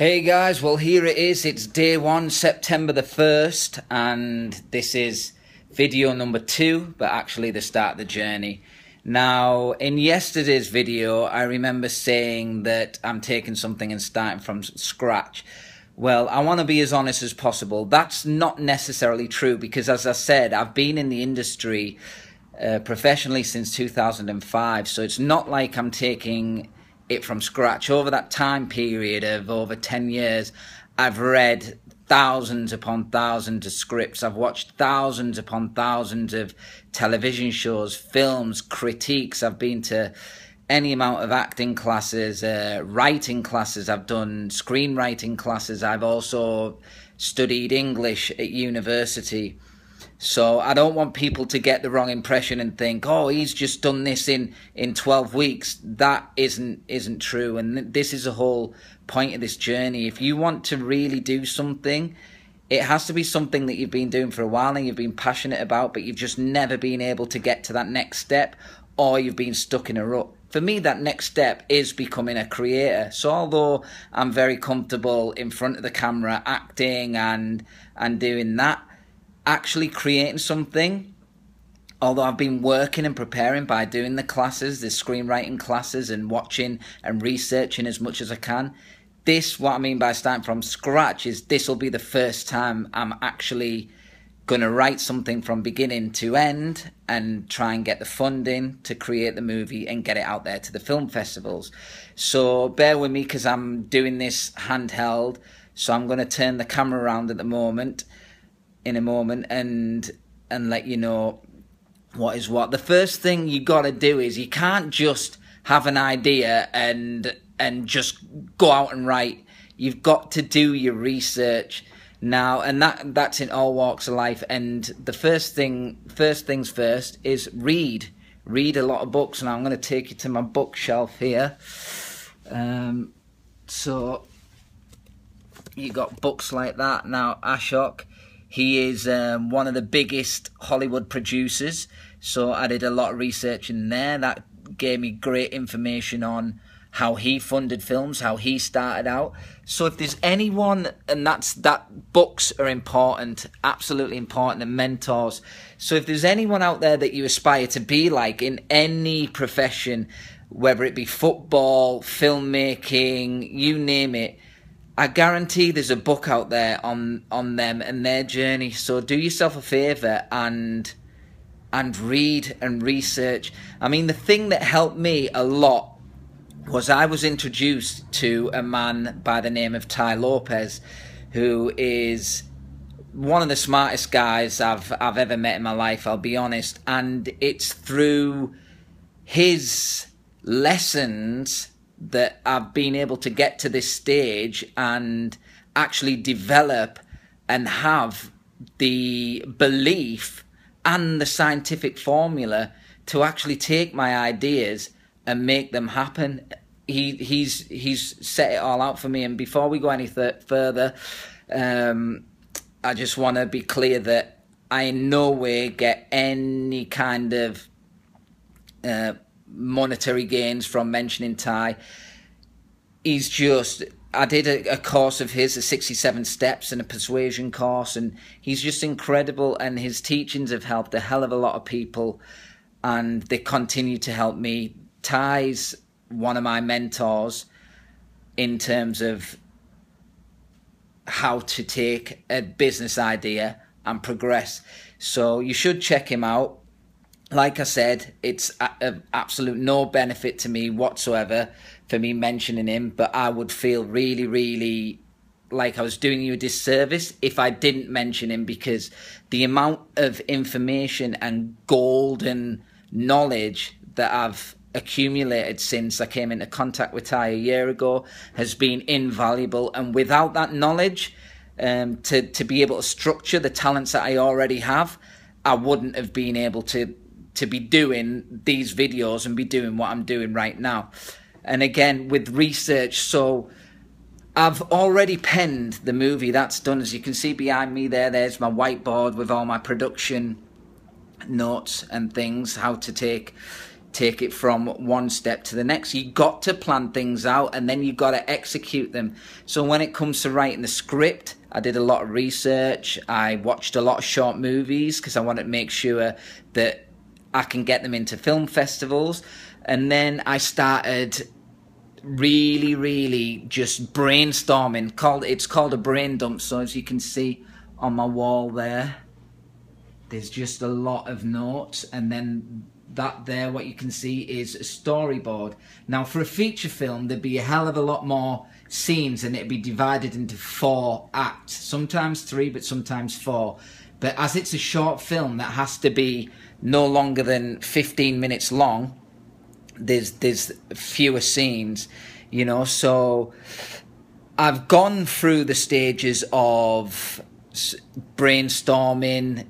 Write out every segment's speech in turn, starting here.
Hey guys, well here it is, it's day 1, September the 1st, and this is video number 2, but actually the start of the journey. Now, in yesterday's video, I remember saying that I'm taking something and starting from scratch. Well, I want to be as honest as possible. That's not necessarily true because, as I said, I've been in the industry professionally since 2005, so it's not like I'm taking it from scratch. Over that time period of over 10 years, I've read thousands upon thousands of scripts. I've watched thousands upon thousands of television shows, films, critiques. I've been to any amount of acting classes, writing classes. I've done screenwriting classes. I've also studied English at university. So I don't want people to get the wrong impression and think, oh, he's just done this in 12 weeks. That isn't true. And this is the whole point of this journey. If you want to really do something, it has to be something that you've been doing for a while and you've been passionate about, but you've just never been able to get to that next step, or you've been stuck in a rut. For me, that next step is becoming a creator. So although I'm very comfortable in front of the camera acting and doing that, actually creating something, although I've been working and preparing by doing the classes, the screenwriting classes, and watching and researching as much as I can, what I mean by starting from scratch is this will be the first time I'm actually going to write something from beginning to end and try and get the funding to create the movie and get it out there to the film festivals. So bear with me because I'm doing this handheld, so I'm going to turn the camera around in a moment and let you know what is what. The first thing you got to do is you can't just have an idea and just go out and write. You've got to do your research now, and that's in all walks of life. And the first things first is read a lot of books. And I'm going to take you to my bookshelf here. So you got books like that. Now Ashok, he is one of the biggest Hollywood producers, so I did a lot of research in there. That gave me great information on how he funded films, how he started out. So if there's anyone, and that books are important, absolutely important, and mentors. So if there's anyone out there that you aspire to be like in any profession, whether it be football, filmmaking, you name it, I guarantee there's a book out there on them and their journey. So do yourself a favour and read and research. I mean, the thing that helped me a lot was I was introduced to a man by the name of Tai Lopez, who is one of the smartest guys I've ever met in my life, I'll be honest. And it's through his lessons that I've been able to get to this stage and actually develop and have the belief and the scientific formula to actually take my ideas and make them happen. He's set it all out for me. And before we go any further, I just want to be clear that I in no way get any kind of monetary gains from mentioning Tai. I did a course of his, the 67 steps and a persuasion course, and he's just incredible, and his teachings have helped a hell of a lot of people, and they continue to help me. Tai's one of my mentors in terms of how to take a business idea and progress. So you should check him out. Like I said, it's of absolute no benefit to me whatsoever for me mentioning him, but I would feel really, really like I was doing you a disservice if I didn't mention him, because the amount of information and golden knowledge that I've accumulated since I came into contact with Tai a year ago has been invaluable. And without that knowledge, to be able to structure the talents that I already have, I wouldn't have been able to be doing these videos and be doing what I'm doing right now. And again, with research, so I've already penned the movie. That's done. As you can see behind me there's my whiteboard with all my production notes and things, how to take take it from one step to the next. You got to plan things out, and then you got to execute them. So when it comes to writing the script, I did a lot of research. I watched a lot of short movies because I wanted to make sure that I can get them into film festivals. And then I started really just brainstorming. It's called a brain dump. So as you can see on my wall there's just a lot of notes, and then that there, what you can see is a storyboard. Now for a feature film, there'd be a hell of a lot more scenes, and it'd be divided into 4 acts, sometimes 3, but sometimes 4. But as it's a short film that has to be no longer than 15 minutes long, there's fewer scenes, you know. So I've gone through the stages of brainstorming,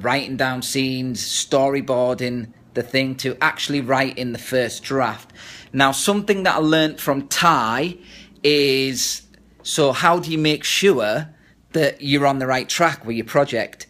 writing down scenes, storyboarding the thing, to actually writing the first draft. Now, something that I learned from Tai is, so how do you make sure that you're on the right track with your project?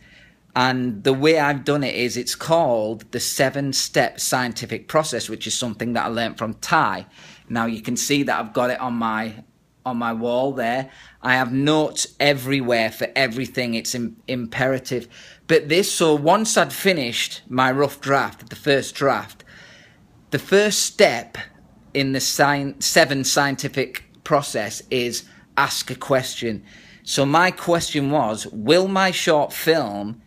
And the way I've done it is, it's called the 7-step scientific process, which is something that I learned from Tai. Now you can see that I've got it on my wall there. I have notes everywhere for everything. It's imperative. But so once I'd finished my rough draft, the first draft, the first step in the 7 scientific process is ask a question. So my question was, will my short film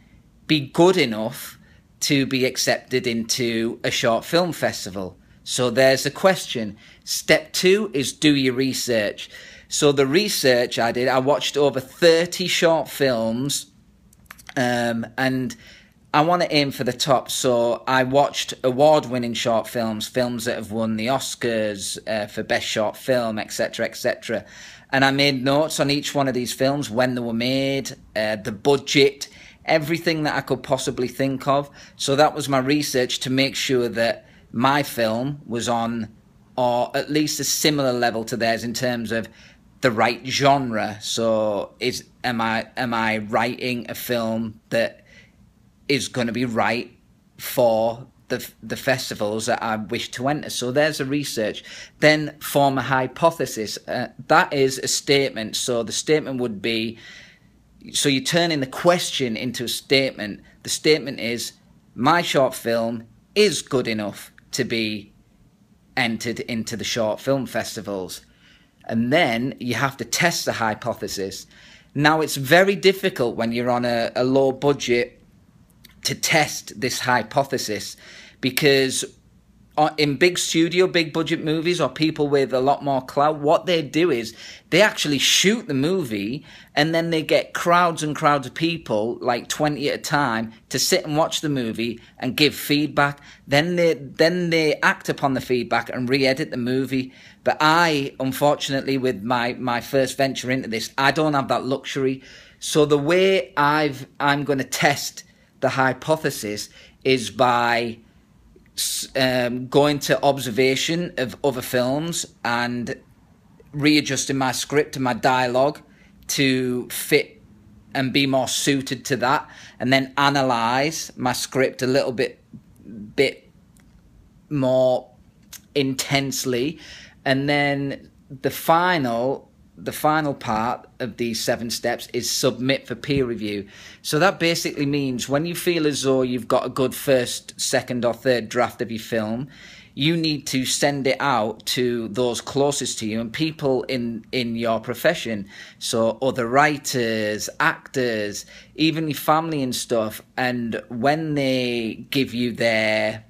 be good enough to be accepted into a short film festival? So there's a question. Step 2 is do your research. So the research I did, I watched over 30 short films, and I want to aim for the top. So I watched award-winning short films, films that have won the Oscars for best short film, etc., etc. And I made notes on each one of these films, when they were made, the budget, everything that I could possibly think of. So that was my research, to make sure that my film was on, or at least a similar level to theirs, in terms of the right genre. So am I writing a film that is going to be right for the festivals that I wish to enter? So there's a research. Then form a hypothesis. That is a statement. So the statement would be, so you're turning the question into a statement. The statement is, my short film is good enough to be entered into the short film festivals. And then you have to test the hypothesis. Now, it's very difficult when you're on a low budget to test this hypothesis, because in big studio, big budget movies, or people with a lot more clout, what they do is they actually shoot the movie, and then they get crowds and crowds of people, like 20 at a time, to sit and watch the movie and give feedback. Then they act upon the feedback and re-edit the movie. But I, unfortunately, with my first venture into this, I don't have that luxury. So the way I'm going to test the hypothesis is by going to observation of other films and readjusting my script and my dialogue to fit and be more suited to that, and then analyze my script a little bit more intensely. And then the final part of these 7 steps is submit for peer review. So that basically means when you feel as though you've got a good first, second or third draft of your film, you need to send it out to those closest to you and people in your profession. So other writers, actors, even your family and stuff. And when they give you their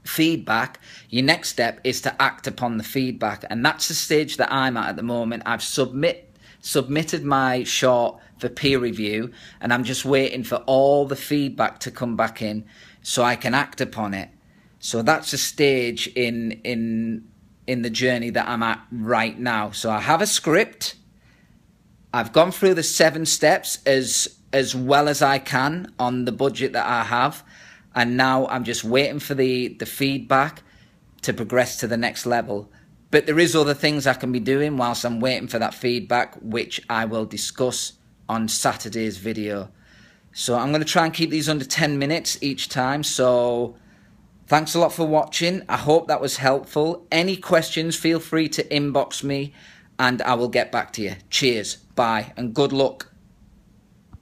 feedback, your next step is to act upon the feedback. And that's the stage that I'm at the moment. I've submitted my short for peer review, and I'm just waiting for all the feedback to come back in so I can act upon it. So that's a stage in the journey that I'm at right now. So I have a script. I've gone through the 7 steps as well as I can on the budget that I have. And now I'm just waiting for the feedback to progress to the next level. But there is other things I can be doing whilst I'm waiting for that feedback, which I will discuss on Saturday's video. So I'm going to try and keep these under 10 minutes each time. So Thanks a lot for watching. I hope that was helpful. Any questions, feel free to inbox me and I will get back to you. Cheers, bye, and good luck.